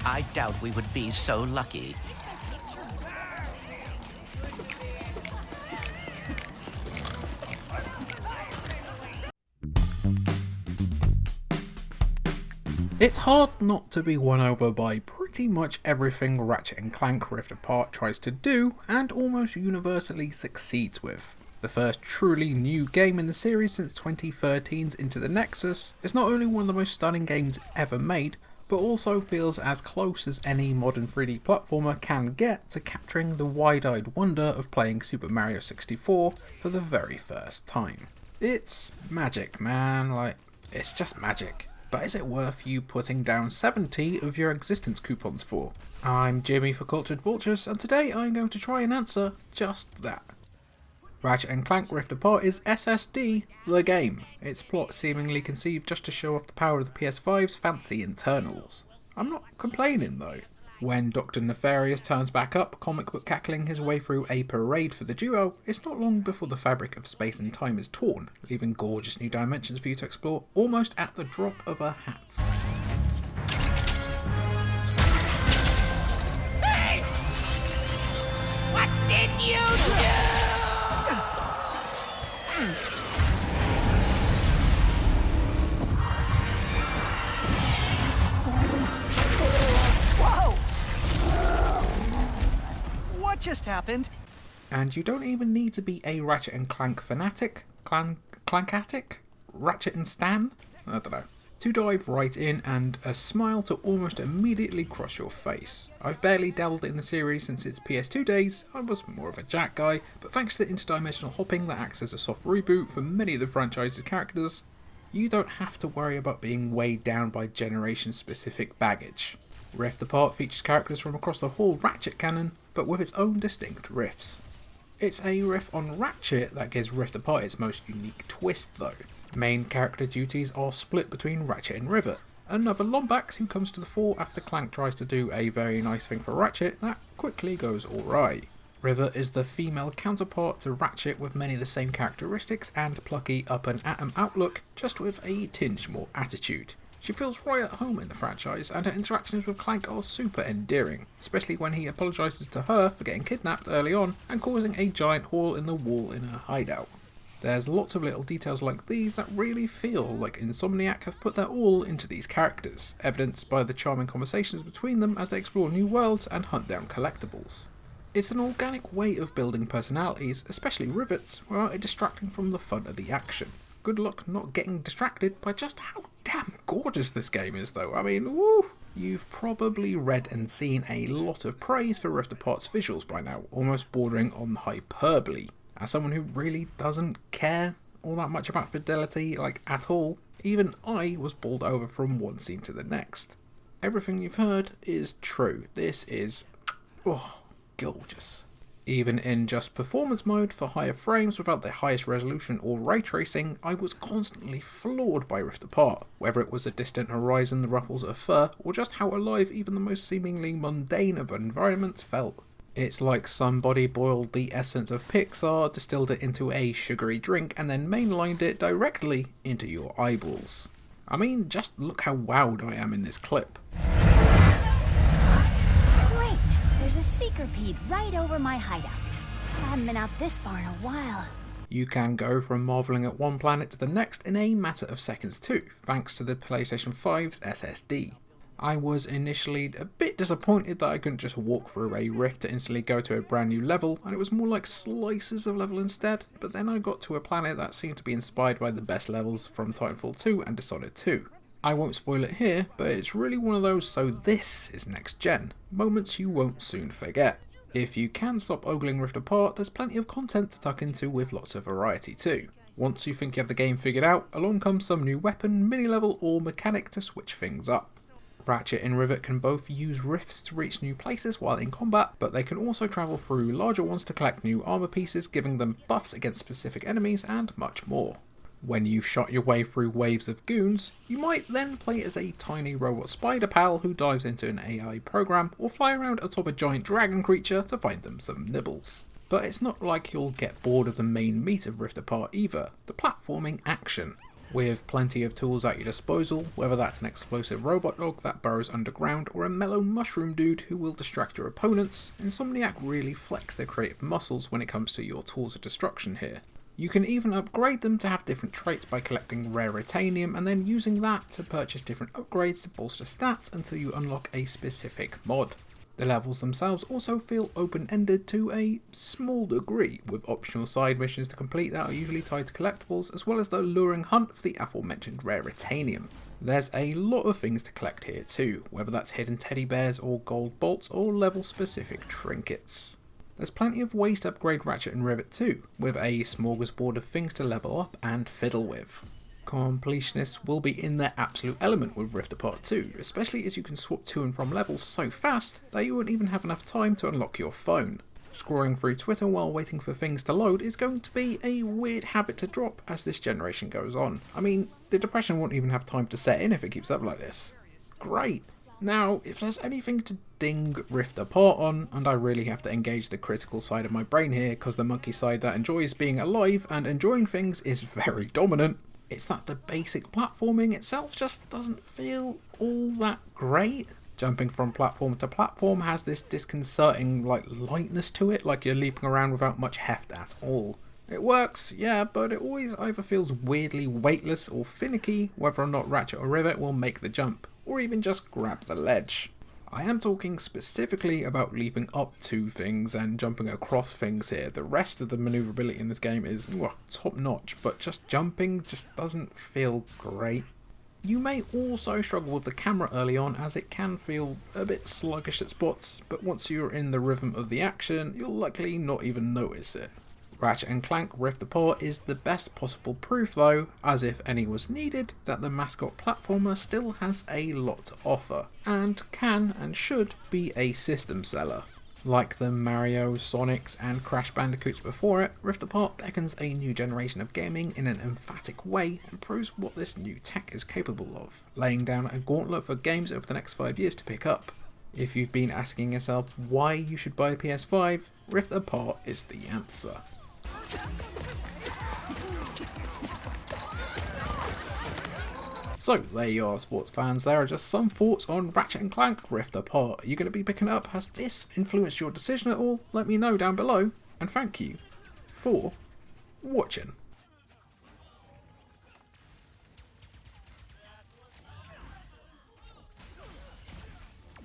I doubt we would be so lucky. It's hard not to be won over by pretty much everything Ratchet & Clank Rift Apart tries to do and almost universally succeeds with. The first truly new game in the series since 2013's Into the Nexus, it's not only one of the most stunning games ever made, but also feels as close as any modern 3D platformer can get to capturing the wide-eyed wonder of playing Super Mario 64 for the very first time. It's magic, man, it's just magic. But is it worth you putting down 70 of your existence coupons for? I'm Jimmy for Cultured Vultures, and today I'm going to try and answer just that. Ratchet & Clank Rift Apart is SSD, the game, its plot seemingly conceived just to show off the power of the PS5's fancy internals. I'm not complaining though. When Dr. Nefarious turns back up, comic book cackling his way through a parade for the duo, it's not long before the fabric of space and time is torn, leaving gorgeous new dimensions for you to explore almost at the drop of a hat. Hey! What did you do? What just happened? And you don't even need to be a Ratchet & Clank fanatic, Clankatic? Ratchet and Stan? I don't know. To dive right in and a smile to almost immediately cross your face. I've barely dabbled in the series since its PS2 days, I was more of a Jack guy, but thanks to the interdimensional hopping that acts as a soft reboot for many of the franchise's characters, you don't have to worry about being weighed down by generation-specific baggage. Rift Apart features characters from across the whole Ratchet canon, but with its own distinct riffs. It's a riff on Ratchet that gives Rift Apart its most unique twist though. Main character duties are split between Ratchet and Rivet, another Lombax who comes to the fore after Clank tries to do a very nice thing for Ratchet that quickly goes alright. Rivet is the female counterpart to Ratchet with many of the same characteristics and plucky up and atom outlook, just with a tinge more attitude. She feels right at home in the franchise, and her interactions with Clank are super endearing, especially when he apologises to her for getting kidnapped early on and causing a giant hole in the wall in her hideout. There's lots of little details like these that really feel like Insomniac have put their all into these characters, evidenced by the charming conversations between them as they explore new worlds and hunt down collectibles. It's an organic way of building personalities, especially Rivet's, without it distracting from the fun of the action. Good luck not getting distracted by just how damn gorgeous this game is though. I mean, woo! You've probably read and seen a lot of praise for Rift Apart's visuals by now, almost bordering on hyperbole. As someone who really doesn't care all that much about fidelity, at all, even I was bowled over from one scene to the next. Everything you've heard is true. This is, gorgeous. Even in just performance mode for higher frames without the highest resolution or ray tracing, I was constantly floored by Rift Apart, whether it was a distant horizon, the ruffles of fur, or just how alive even the most seemingly mundane of environments felt. It's like somebody boiled the essence of Pixar, distilled it into a sugary drink, and then mainlined it directly into your eyeballs. I mean, just look how wowed I am in this clip. There's a seeker-pede right over my hideout. I haven't been out this far in a while. You can go from marvelling at one planet to the next in a matter of seconds too, thanks to the PlayStation 5's SSD. I was initially a bit disappointed that I couldn't just walk through a rift to instantly go to a brand new level, and it was more like slices of level instead, but then I got to a planet that seemed to be inspired by the best levels from Titanfall 2 and Dishonored 2. I won't spoil it here, but it's really one of those "so this is next gen" moments you won't soon forget. If you can stop ogling Rift Apart, there's plenty of content to tuck into with lots of variety too. Once you think you have the game figured out, along comes some new weapon, mini-level or mechanic to switch things up. Ratchet and Rivet can both use rifts to reach new places while in combat, but they can also travel through larger ones to collect new armor pieces, giving them buffs against specific enemies and much more. When you've shot your way through waves of goons, you might then play as a tiny robot spider pal who dives into an AI program or fly around atop a giant dragon creature to find them some nibbles. But it's not like you'll get bored of the main meat of Rift Apart either, the platforming action. with plenty of tools at your disposal, whether that's an explosive robot dog that burrows underground or a mellow mushroom dude who will distract your opponents. Insomniac really flex their creative muscles when it comes to your tools of destruction here. You can even upgrade them to have different traits by collecting rare Ratanium and then using that to purchase different upgrades to bolster stats until you unlock a specific mod. The levels themselves also feel open-ended to a small degree, with optional side missions to complete that are usually tied to collectibles, as well as the alluring hunt for the aforementioned rare Ratanium. There's a lot of things to collect here too, whether that's hidden teddy bears or gold bolts or level specific trinkets. There's plenty of ways to upgrade Ratchet and Rivet too, with a smorgasbord of things to level up and fiddle with. Completionists will be in their absolute element with Rift Apart 2, especially as you can swap to and from levels so fast that you won't even have enough time to unlock your phone. Scrolling through Twitter while waiting for things to load is going to be a weird habit to drop as this generation goes on. I mean, the depression won't even have time to set in if it keeps up like this. Great! Now, if there's anything to ding Rift Apart on, and I really have to engage the critical side of my brain here because the monkey side that enjoys being alive and enjoying things is very dominant, it's that the basic platforming itself just doesn't feel all that great. Jumping from platform to platform has this disconcerting lightness to it, like you're leaping around without much heft at all. It works, yeah, but it always either feels weirdly weightless or finicky whether or not Ratchet or Rivet will make the jump, or even just grab the ledge. I am talking specifically about leaping up to things and jumping across things here. The rest of the manoeuvrability in this game is top notch, but just jumping just doesn't feel great. You may also struggle with the camera early on as it can feel a bit sluggish at spots, but once you're in the rhythm of the action, you'll likely not even notice it. Ratchet & Clank Rift Apart is the best possible proof though, as if any was needed, that the mascot platformer still has a lot to offer, and can and should be a system seller. Like the Mario, Sonics and Crash Bandicoots before it, Rift Apart beckons a new generation of gaming in an emphatic way and proves what this new tech is capable of, laying down a gauntlet for games over the next 5 years to pick up. If you've been asking yourself why you should buy a PS5, Rift Apart is the answer. So there you are, sports fans. There are just some thoughts on Ratchet & Clank Rift Apart. Are you going to be picking it up? Has this influenced your decision at all? Let me know down below, and thank you for watching.